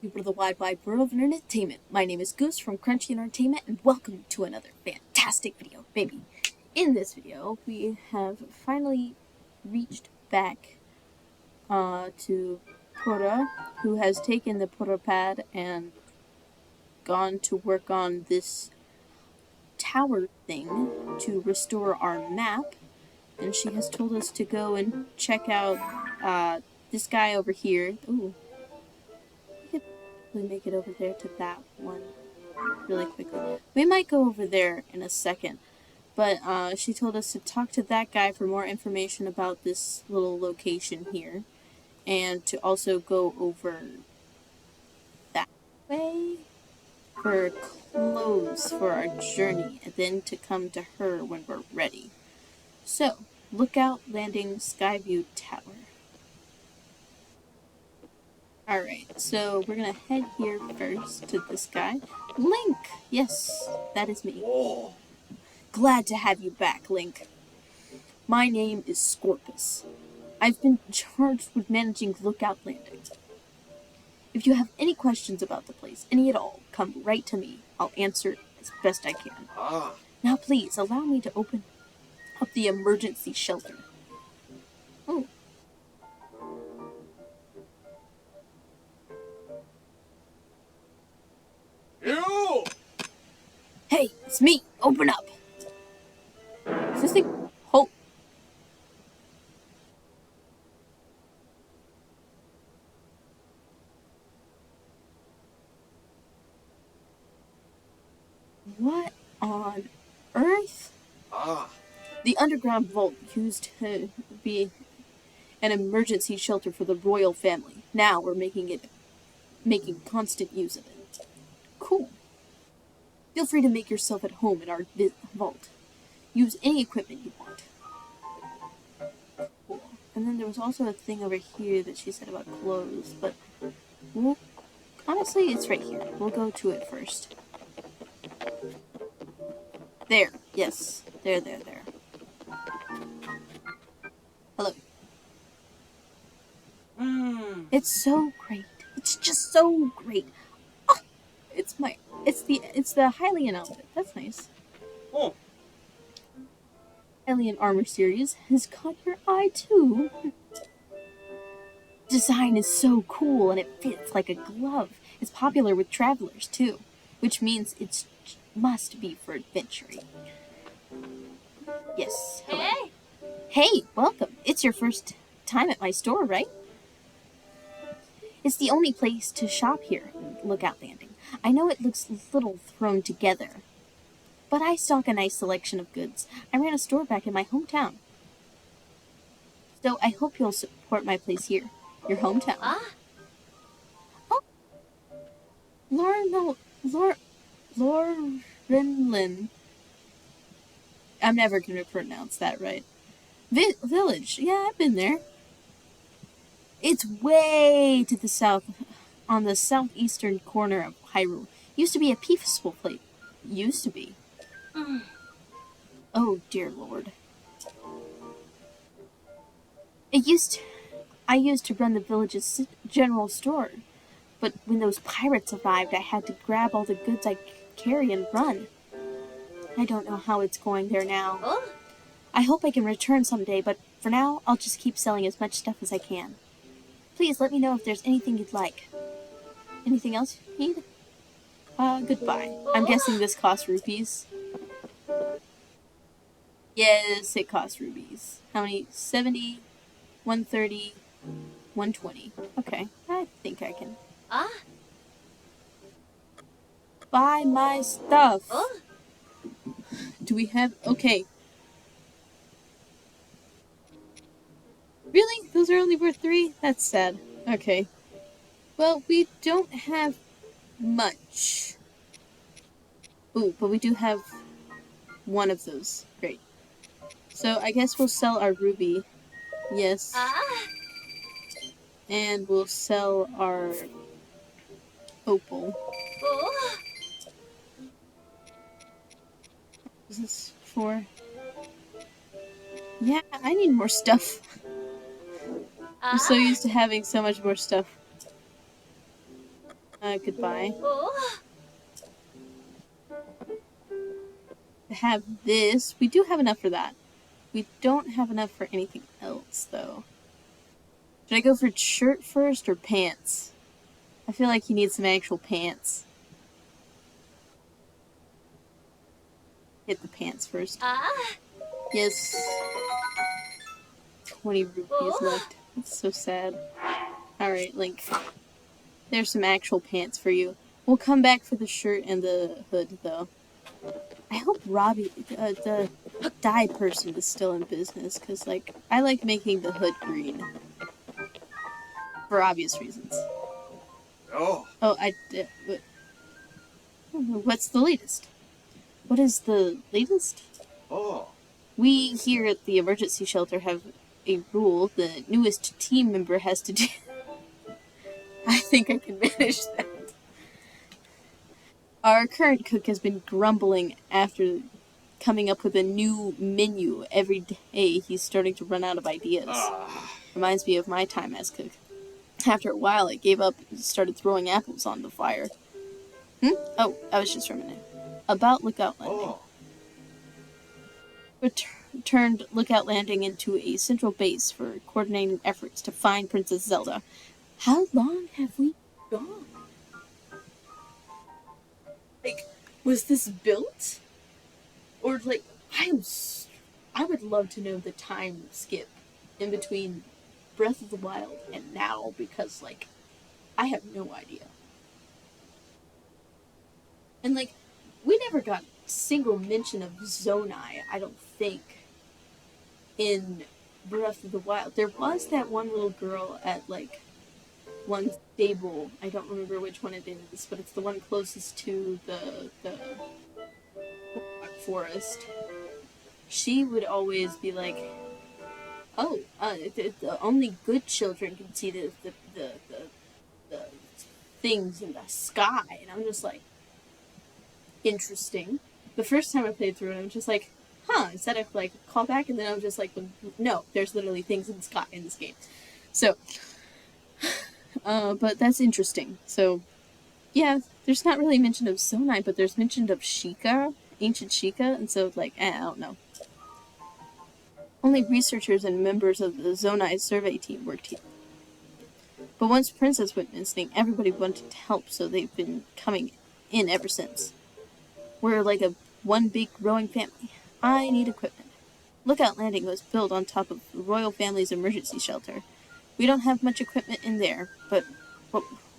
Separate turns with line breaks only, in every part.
People of the wide world of entertainment. My name is Goose from Crunchy Entertainment, and welcome to another fantastic video, baby. In this video, we have finally reached back to Purah, who has taken the Purah Pad and gone to work on this tower thing to restore our map. And she has told us to go and check out this guy over here. Ooh. We make it over there to that one really quickly. We might go over there in a second, but she told us to talk to that guy for more information about this little location here, and to also go over that way for clothes for our journey, and then to come to her when we're ready. So, Lookout Landing Skyview Tower. Alright, so we're gonna head here first to this guy. Link! Yes, that is me.
Oh.
Glad to have you back, Link. My name is Scorpus. I've been charged with managing Lookout Landing. If you have any questions about the place, any at all, come right to me. I'll answer as best I can. Now please, allow me to open up the emergency shelter. Oh.
You!
Hey, it's me! Open up! Is this thing... Oh. What on earth? The underground vault used to be an emergency shelter for the royal family. Now we're making constant use of it. Cool. Feel free to make yourself at home in our vault. Use any equipment you want. Cool. And then there was also a thing over here that she said about clothes, but honestly, it's right here. We'll go to it first. There. Yes. There. Hello. It's so great. It's just so great. Oh, it's the Hylian outfit. That's nice.
Oh.
Hylian armor series has caught your eye too. Design is so cool and it fits like a glove. It's popular with travelers too, which means it must be for adventuring. Yes. Hello. Hey, welcome. It's your first time at my store, right? It's the only place to shop here, Lookout Landing. I know it looks a little thrown together, but I stock a nice selection of goods. I ran a store back in my hometown. So I hope you'll support my place here, your hometown. Oh, Laurenlin. I'm never going to pronounce that right. Village. Yeah, I've been there. It's way to the south, on the southeastern corner of Hyrule. Used to be a peaceful place. Used to be. Oh, dear Lord. I used to run the village's general store, but when those pirates arrived, I had to grab all the goods I carry and run. I don't know how it's going there now. I hope I can return someday, but for now, I'll just keep selling as much stuff as I can. Please let me know if there's anything you'd like. Anything else you need? Goodbye. I'm guessing this costs rupees. Yes, it costs rupees. How many? 70, 130, 120. Okay, I think I can buy my stuff. Do we have... Okay. Really? Those are only worth 3? That's sad. Okay. Well, we don't have much. Ooh, but we do have one of those. Great. So I guess we'll sell our ruby. Yes. And we'll sell our opal. Is this for... Yeah, I need more stuff. I'm so used to having so much more stuff. Goodbye. To have this, we do have enough for that. We don't have enough for anything else, though. Should I go for shirt first or pants? I feel like he needs some actual pants. Hit the pants first. Yes. 20 rupees left. That's so sad. Alright, Link. There's some actual pants for you. We'll come back for the shirt and the hood, though. I hope Robbie, the dye person, is still in business, because, like, I like making the hood green. For obvious reasons.
Oh.
Oh, what's the latest? What is the latest?
Oh.
We here at the emergency shelter have a rule the newest team member has to do. I think I can manage that. Our current cook has been grumbling after coming up with a new menu every day. He's starting to run out of ideas. Reminds me of my time as cook. After a while, I gave up and started throwing apples on the fire. Oh, I was just reminiscing. About Lookout Landing. Turned Lookout Landing into a central base for coordinating efforts to find Princess Zelda. How long have we gone? Like, was this built? Or, like, I would love to know the time skip in between Breath of the Wild and now, because, like, I have no idea. And, like, we never got single mention of Zonai, I don't think, in Breath of the Wild. There was that one little girl at, like, one stable. I don't remember which one it is, but it's the one closest to the forest. She would always be like, "Oh, the only good children can see the things in the sky," and I'm just like, interesting. The first time I played through it, I was just like, "Huh?" Instead of like callback, and then I was just like, "No, there's literally things in the sky in this game." So, but that's interesting. So, yeah, there's not really mention of Zonai, but there's mention of Sheikah, ancient Sheikah, and so like, I don't know. Only researchers and members of the Zonai survey team worked here. But once Princess went missing, everybody wanted to help, so they've been coming in ever since. We're like a one big growing family. I need equipment. Lookout Landing was built on top of the royal family's emergency shelter. We don't have much equipment in there, but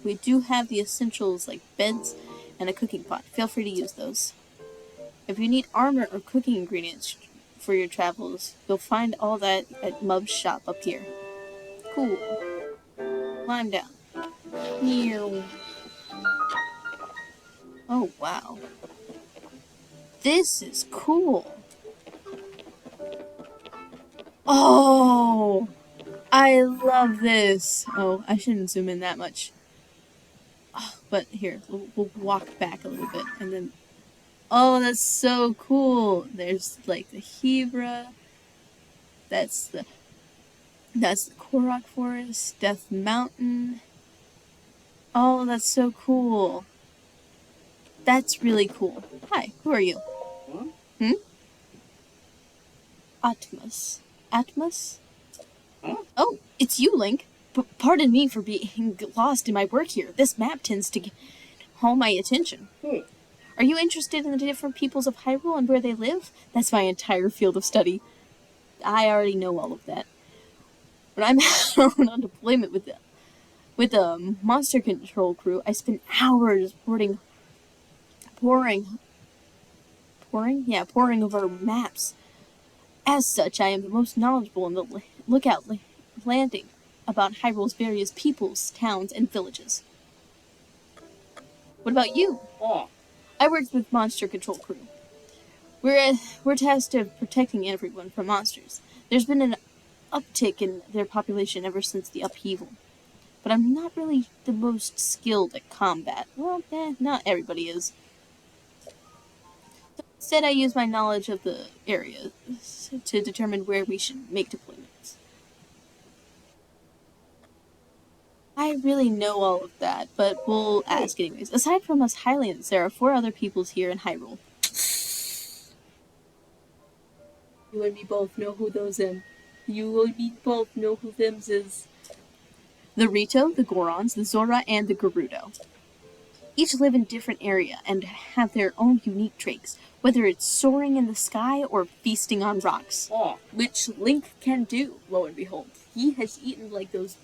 we do have the essentials like beds and a cooking pot. Feel free to use those. If you need armor or cooking ingredients for your travels, you'll find all that at Mub's shop up here. Cool. Climb down. Oh, wow. This is cool. Oh, I love this. Oh, I shouldn't zoom in that much. Oh, but here, we'll walk back a little bit and then... Oh, that's so cool. There's like the Hebra. That's the Korok Forest, Death Mountain. Oh, that's so cool. That's really cool. Hi, who are you? Atmos. Atmos? Oh, it's you, Link. Pardon me for being lost in my work here. This map tends to call my attention. Are you interested in the different peoples of Hyrule and where they live? That's my entire field of study. I already know all of that. When I'm out on deployment with the monster control crew, I spend hours poring over maps. As such, I am the most knowledgeable in the Lookout Landing about Hyrule's various peoples, towns, and villages. What about you?
Oh.
I worked with monster control crew. We're tasked with protecting everyone from monsters. There's been an uptick in their population ever since the upheaval. But I'm not really the most skilled at combat. Well, not everybody is. Instead, I use my knowledge of the area to determine where we should make deployments. I I really know all of that, but we'll ask anyways. Aside from us Hylians, there are 4 other peoples here in Hyrule. You and me both know who those them. You and me both know who them's is. The Rito, the Gorons, the Zora, and the Gerudo. Each live in different area and have their own unique traits, whether it's soaring in the sky or feasting on rocks.
Oh.
Which Link can do, lo and behold. He has eaten like those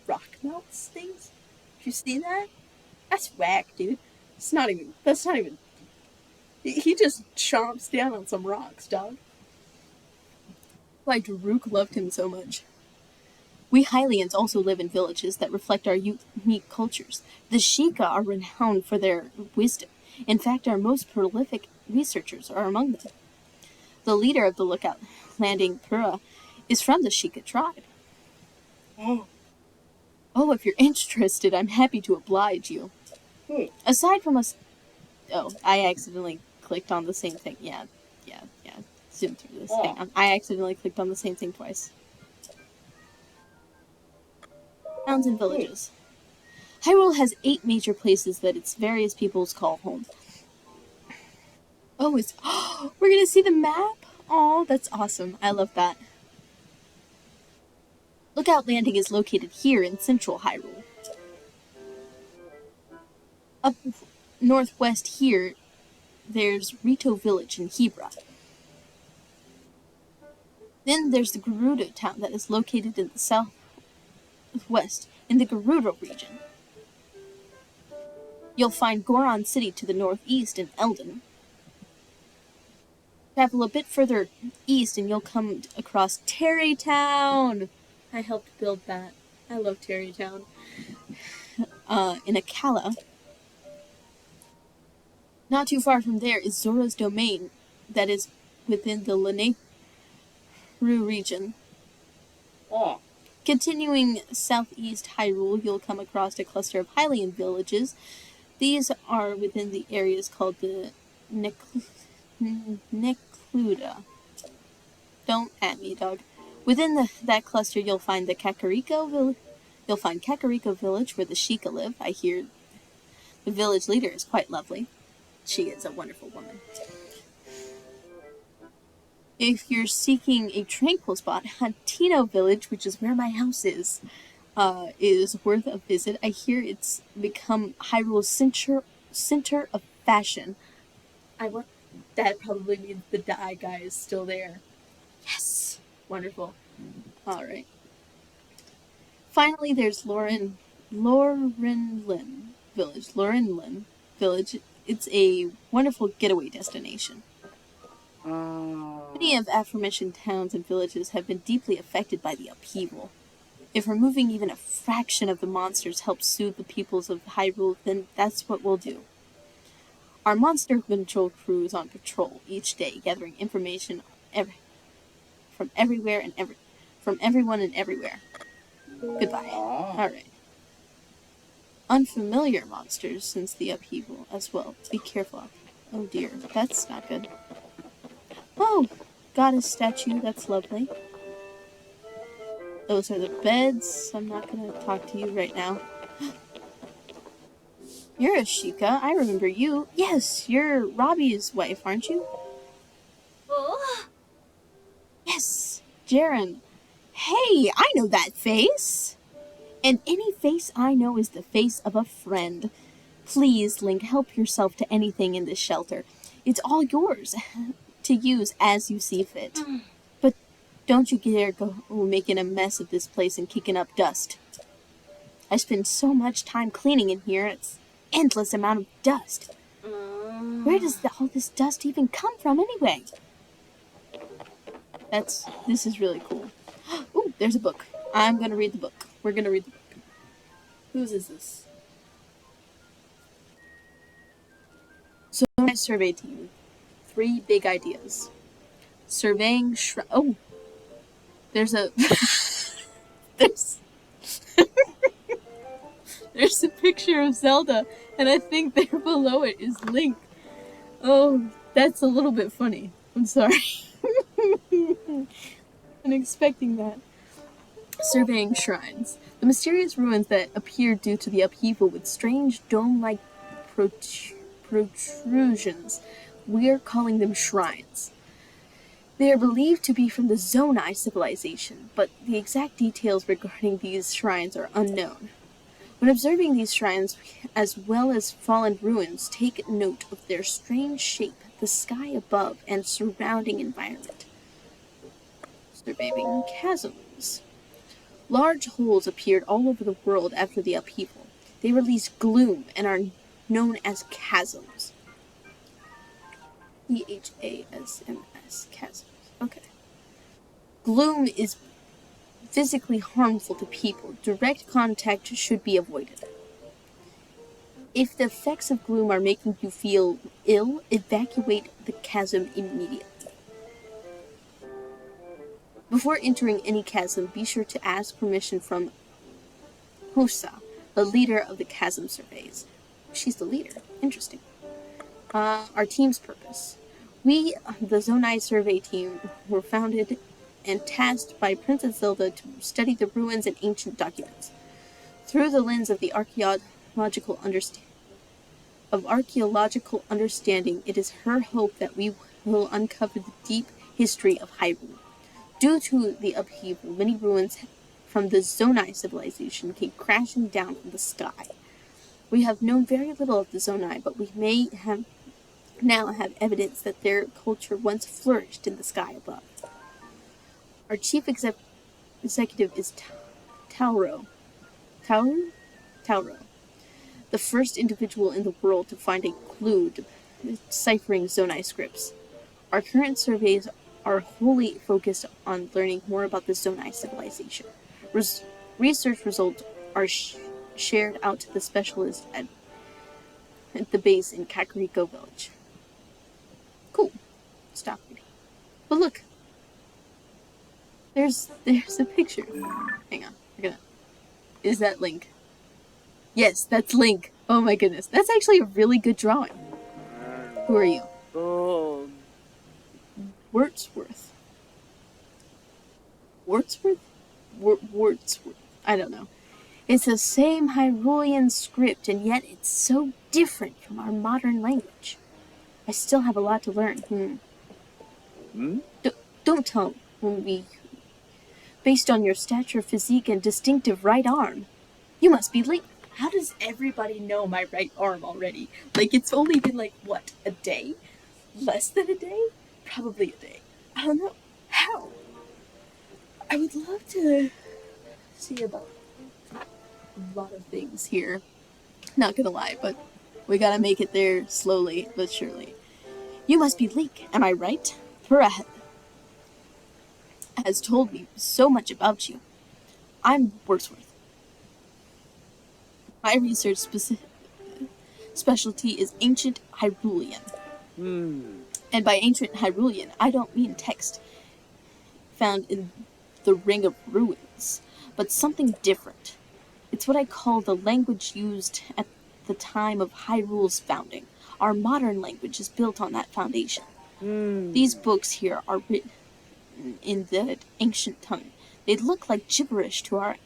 rock melts things. Did you see that? That's whack, dude. That's not even he just chomps down on some rocks, dog. Why Daruk loved him so much. We Hylians also live in villages that reflect our unique cultures. The Sheikah are renowned for their wisdom. In fact, our most prolific researchers are among them. The leader of the lookout landing, Purah, is from the Sheikah tribe. Oh, if you're interested, I'm happy to oblige you. Aside from us... Oh, I accidentally clicked on the same thing. Yeah. Zoom through this. Hang on. I accidentally clicked on the same thing twice. Towns and villages. Hyrule has 8 major places that its various peoples call home. Oh, we're gonna see the map? Oh, that's awesome. I love that. Lookout Landing is located here in central Hyrule. Up northwest here, there's Rito Village in Hebra. Then there's the Gerudo town that is located in the southwest, in the Gerudo region. You'll find Goron City to the northeast in Eldon. Travel a bit further east and you'll come across Terry Town. I helped build that. I love Terry Town. In Akala. Not too far from there is Zora's Domain, that is within the Lanayru region. Continuing southeast Hyrule, you'll come across a cluster of Hylian villages. These are within the areas called the Necluda. Don't at me, dog. Within that cluster, you'll find the Kakariko village. You'll find Kakariko Village, where the Sheikah live. I hear the village leader is quite lovely. She is a wonderful woman. If you're seeking a tranquil spot, Hantino Village, which is where my house is worth a visit. I hear it's become Hyrule's center of fashion. That probably means the Dai guy is still there. Yes! Wonderful. Alright. Finally, there's Laurenlin Village. Laurenlin Village. It's a wonderful getaway destination. Many of aforementioned towns and villages have been deeply affected by the upheaval. If removing even a fraction of the monsters helps soothe the peoples of Hyrule, then that's what we'll do. Our monster control crew is on patrol each day, gathering information from everywhere and from everyone and everywhere. Goodbye. Alright. Unfamiliar monsters since the upheaval as well. Be careful. Oh dear, that's not good. Oh, goddess statue, that's lovely. Those are the beds. I'm not gonna talk to you right now. You're a Sheikah. I remember you. Yes, you're Robbie's wife, aren't you?
Oh.
Yes, Jaren. Hey, I know that face. And any face I know is the face of a friend. Please, Link, help yourself to anything in this shelter. It's all yours to use as you see fit. But don't you dare go making a mess of this place and kicking up dust. I spend so much time cleaning in here, it's endless amount of dust. Where does all this dust even come from anyway? This is really cool. Ooh, there's a book. I'm gonna read the book. We're gonna read the book. Whose is this? So my survey to you. 3 big ideas. Surveying oh. There's a there's a picture of Zelda, and I think there below it is Link. Oh, that's a little bit funny. I'm sorry. I'm expecting that. Surveying shrines. The mysterious ruins that appeared due to the upheaval with strange dome-like protrusions. We're calling them shrines. They are believed to be from the Zonai civilization, but the exact details regarding these shrines are unknown. When observing these shrines, as well as fallen ruins, take note of their strange shape, the sky above, and surrounding environment. Surveying chasms. Large holes appeared all over the world after the upheaval. They release gloom and are known as chasms. CHASMS, chasms. Okay. Gloom is physically harmful to people. Direct contact should be avoided. If the effects of gloom are making you feel ill, evacuate the chasm immediately. Before entering any chasm, be sure to ask permission from Husa, the leader of the chasm surveys. She's the leader. Interesting. Our team's purpose. We, the Zonai survey team, were founded and tasked by Princess Zelda to study the ruins and ancient documents. Through the lens of the archaeological understanding, it is her hope that we will uncover the deep history of Hyrule. Due to the upheaval, many ruins from the Zonai civilization came crashing down from the sky. We have known very little of the Zonai, but we may now have evidence that their culture once flourished in the sky above. Our chief executive is Tauro. Tauro, the first individual in the world to find a clue deciphering Zonai scripts. Our current surveys are wholly focused on learning more about the Zonai civilization. Research results are shared out to the specialists at the base in Kakariko Village. Cool. Stop reading. But look. There's a picture. Hang on. Is that Link? Yes, that's Link. Oh my goodness. That's actually a really good drawing. Who are you? Wordsworth. Wordsworth? Wordsworth. I don't know. It's the same Hyrulean script, and yet it's so different from our modern language. I still have a lot to learn. Don't tell me. Based on your stature, physique, and distinctive right arm, you must be Link. How does everybody know my right arm already? Like, it's only been what, a day? Less than a day? Probably a day. I don't know. How? I would love to see about a lot of things here. Not gonna lie, but we gotta make it there slowly but surely. You must be Link, am I right? Purah has told me so much about you. I'm Wordsworth. My research specialty is ancient Hyrulean. And by ancient Hyrulean, I don't mean text found in the Ring of Ruins, but something different. It's what I call the language used at the time of Hyrule's founding. Our modern language is built on that foundation. These books here are written in the ancient tongue. They look like gibberish to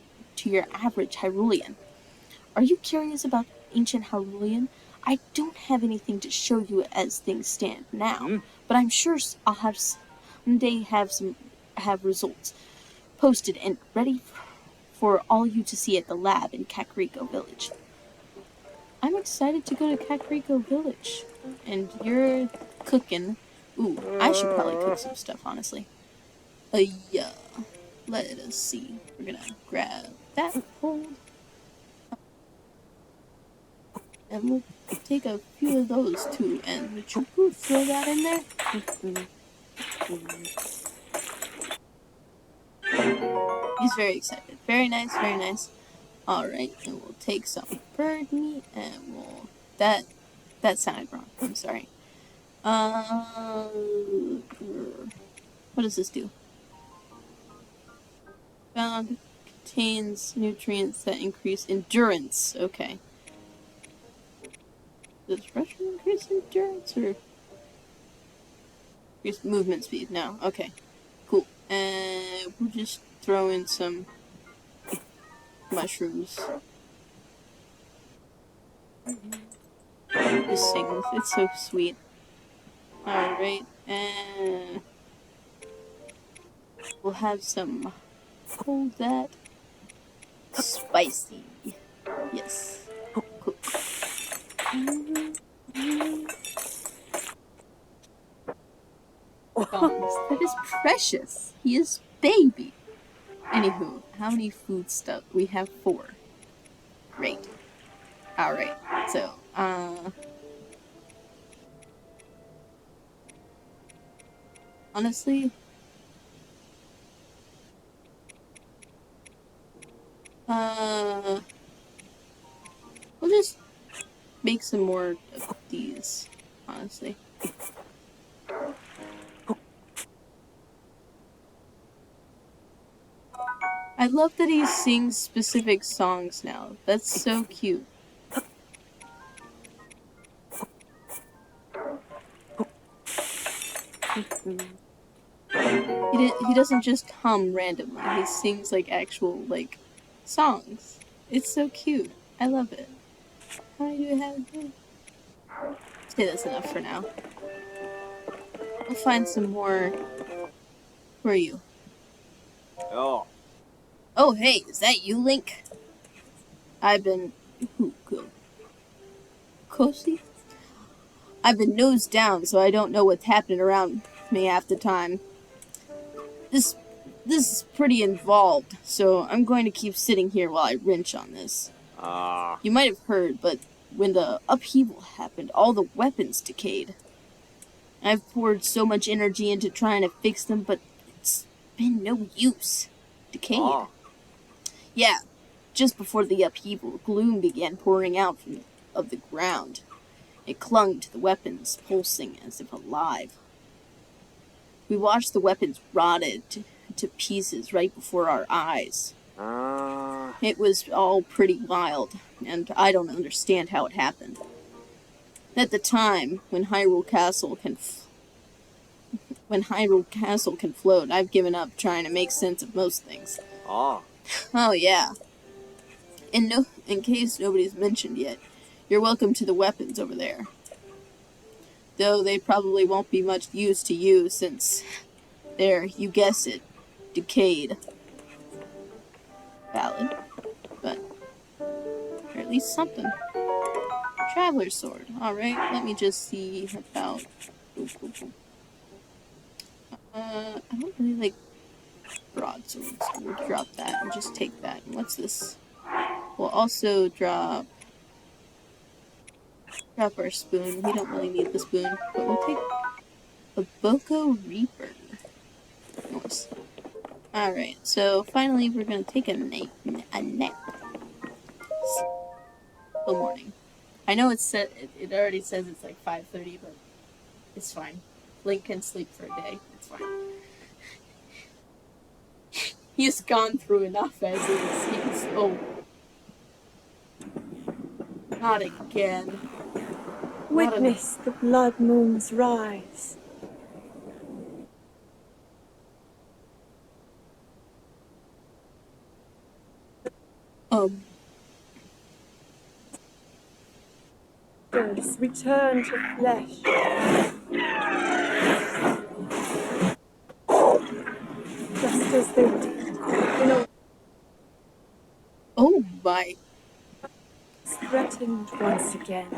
your average Hyrulean. Are you curious about ancient Hyrulean? I don't have anything to show you as things stand now, but I'm sure I'll someday have results posted and ready for all you to see at the lab in Kakariko Village. I'm excited to go to Kakariko Village, and you're cooking. Ooh, I should probably cook some stuff, honestly. Yeah. Let us see. We're gonna grab that hold. And we'll take a few of those too, and throw that in there. He's very excited. Very nice, very nice. Alright, and we'll take some bird meat, and we'll... That sounded wrong. I'm sorry. What does this do? Found contains nutrients that increase endurance. Okay. Does Russian increase endurance or increase movement speed? No. Okay. Cool. And we'll just throw in some mushrooms. Just sings. It's so sweet. Alright, and we'll have some. Hold that. Spicy. Yes. Cook. Gods, that is precious. He is baby. Anywho, how many food stuff? We have 4. Great. Alright, so, honestly, we'll just make some more of these, honestly. I love that he sings specific songs now. That's so cute. He doesn't just hum randomly. He sings like actual like songs. It's so cute. I love it. How do you have it? Say that's enough for now. We'll find some more. Where are you?
Oh.
Oh, hey, is that you, Link? I've been... Cozy? I've been nose down, so I don't know what's happening around me half the time. This is pretty involved, so I'm going to keep sitting here while I wrench on this. You might have heard, but when the upheaval happened, all the weapons decayed. I've poured so much energy into trying to fix them, but it's been no use. Decayed. Yeah, just before the upheaval, gloom began pouring out from of the ground. It clung to the weapons, pulsing as if alive. We watched the weapons rotted to pieces right before our eyes. It was all pretty wild, and I don't understand how it happened. At the time, when Hyrule Castle can float, I've given up trying to make sense of most things. Oh yeah. In case nobody's mentioned yet, you're welcome to the weapons over there. Though they probably won't be much use to you since they're, you guess it, decayed. Valid. But or at least something. Traveler's sword. Alright, let me just see about... I don't really like broadswords. We'll drop that and just take that. And what's this? We'll also drop our spoon. We don't really need the spoon, but we'll take a Boko Reaper. Nice. Alright, so finally we're gonna take a nap. Till morning. I know it's set. It already says it's like 5:30, but it's fine. Link can sleep for a day. It's fine. He's gone through enough as is. He's not again.
Witness the blood moon's rise. Return to flesh. Just as they did.
Oh my.
Threatened once again.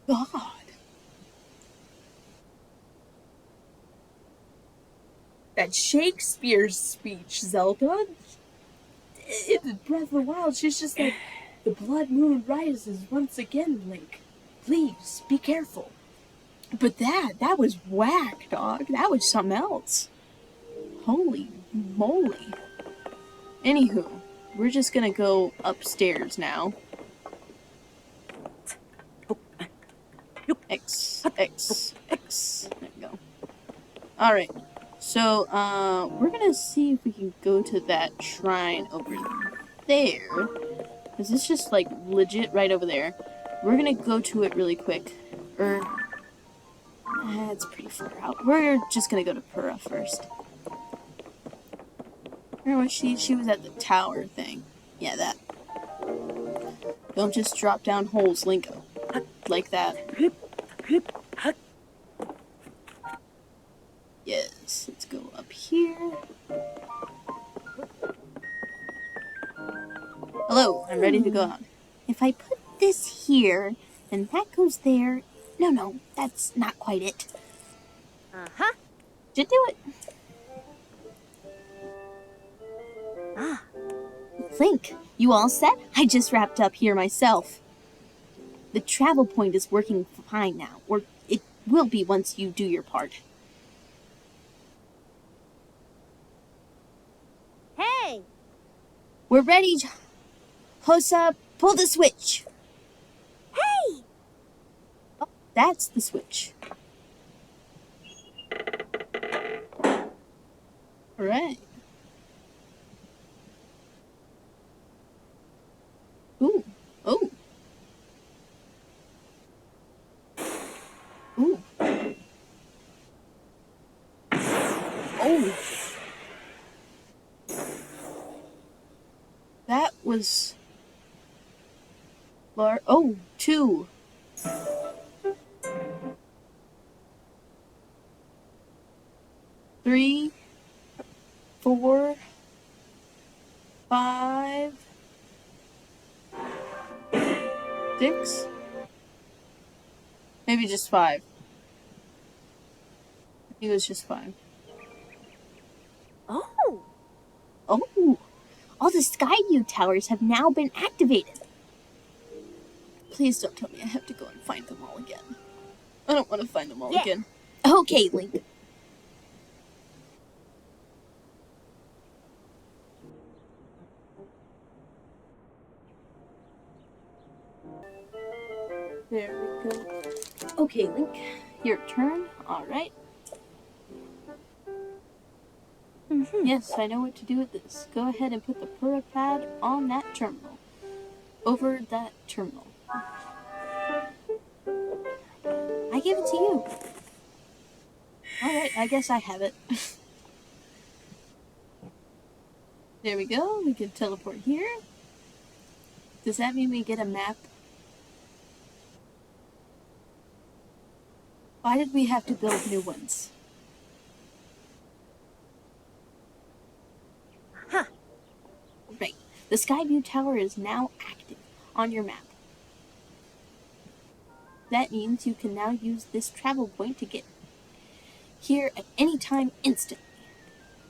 God. That Shakespeare's speech, Zelda. In Breath of the Wild, she's just like, the blood moon rises once again, Link. Please, be careful. But that was whack, dog. That was something else. Holy moly. Anywho, we're just gonna go upstairs now. X. There we go. Alright. So, we're gonna see if we can go to that shrine over there. Because it's just, like, legit right over there. We're gonna go to it really quick. It's pretty far out. We're just gonna go to Purah first. Remember she was at the tower thing. Yeah, that. Don't just drop down holes, Linko. Like that. Yes, let's go up here. Hello, I'm ready to go out. If I put this here, then that goes there. No, that's not quite it. Just do it. Link, you all set? I just wrapped up here myself. The travel point is working fine now, or it will be once you do your part.
Hey!
We're ready. Hosa, pull the switch.
Hey!
Oh, that's the switch. All right. Ooh. Oh. Ooh. Oh. That was... Oh, 2. 3, 4, 5, 6. Maybe just 5. I think it was just 5.
Oh!
Oh! All the Skyview towers have now been activated. Please don't tell me I have to go and find them all again. I don't want to find them all again. Okay, Link. There we go. Okay, Link. Your turn. Alright. Yes, I know what to do with this. Go ahead and put the Purah Pad on that terminal. Over that terminal. I gave it to you. Alright, I guess I have it. There we go. We can teleport here. Does that mean we get a map? Why did we have to build new ones? Right. The Skyview Tower is now active on your map. That means you can now use this travel point to get here at any time instantly.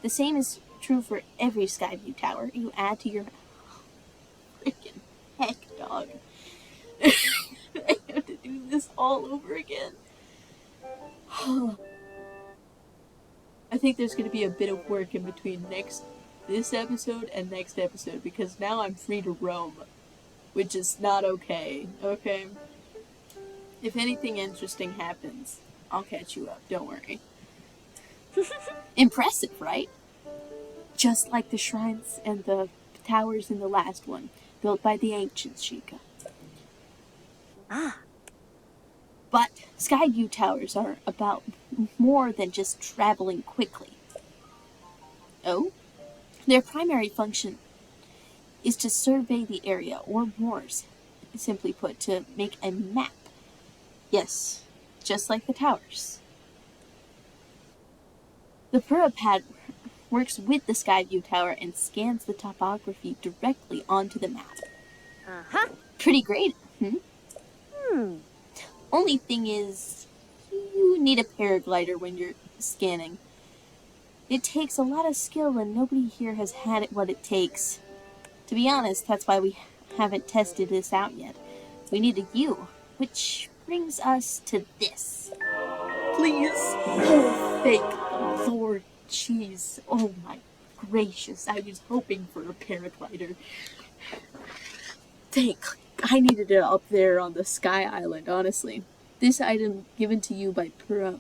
The same is true for every Skyview Tower you add to your... Freaking heck, dog. I have to do this all over again. I think there's going to be a bit of work in between this episode and next episode, because now I'm free to roam, which is not okay, okay? If anything interesting happens, I'll catch you up, don't worry. Impressive, right? Just like the shrines and the towers in the last one, built by the ancients, Sheikah. But Skyview towers are about more than just traveling quickly. Oh? Their primary function is to survey the area, or more simply put, to make a map. Yes, just like the towers. The Purah Pad works with the Skyview Tower and scans the topography directly onto the map. Pretty great, Only thing is, you need a paraglider when you're scanning. It takes a lot of skill and nobody here has had what it takes. To be honest, that's why we haven't tested this out yet. We needed you, which brings us to this. Please. Oh, thank the Lord. Jeez. Oh my gracious. I was hoping for a paraglider. I needed it up there on the Sky Island, honestly. This item given to you by Purah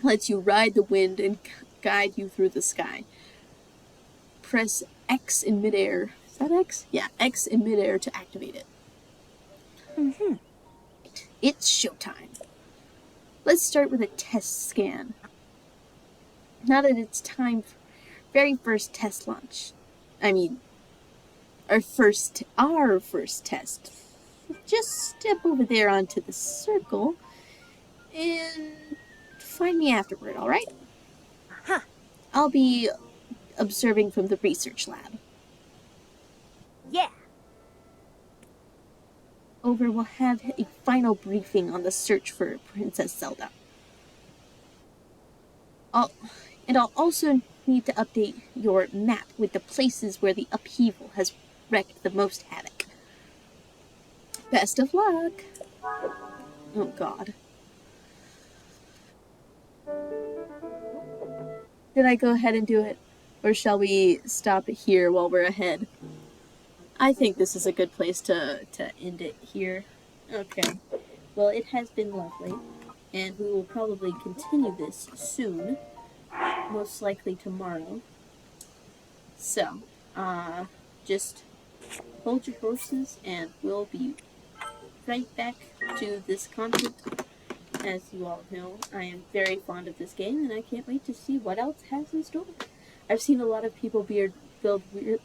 lets you ride the wind and guide you through the sky. Press X in midair. Is that X? Yeah, X in midair to activate it. It's showtime. Let's start with a test scan. Now that it's time for very first test launch, I mean, our first test. Just step over there onto the circle and find me afterward, alright?
Huh.
I'll be observing from the research lab.
Yeah.
Over, we'll have a final briefing on the search for Princess Zelda. I'll also need to update your map with the places where the upheaval has wreaked the most havoc. Best of luck! Oh god. Did I go ahead and do it? Or shall we stop it here while we're ahead? I think this is a good place to end it here. Okay. Well, it has been lovely, and we will probably continue this soon. Most likely tomorrow. So, just hold your horses, and we'll be right back to this content. As you all know, I am very fond of this game, and I can't wait to see what else has in store. I've seen a lot of people build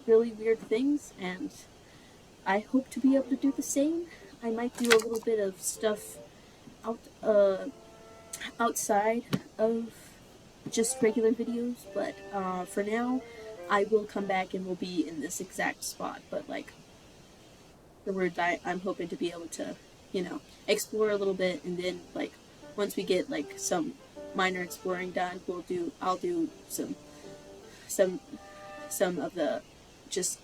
really weird things, and I hope to be able to do the same. I might do a little bit of stuff outside of just regular videos, but for now, I will come back and we'll be in this exact spot. But like, afterwards, I'm hoping to be able to, explore a little bit, and then like once we get like some minor exploring done, I'll do some of the just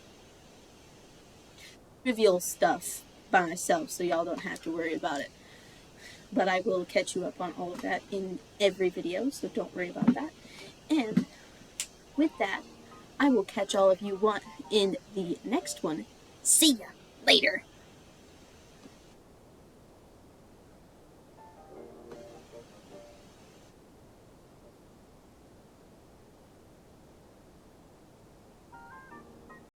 trivial stuff by myself, so y'all don't have to worry about it. But I will catch you up on all of that in every video, so don't worry about that. And with that, I will catch all of you in the next one. See ya later.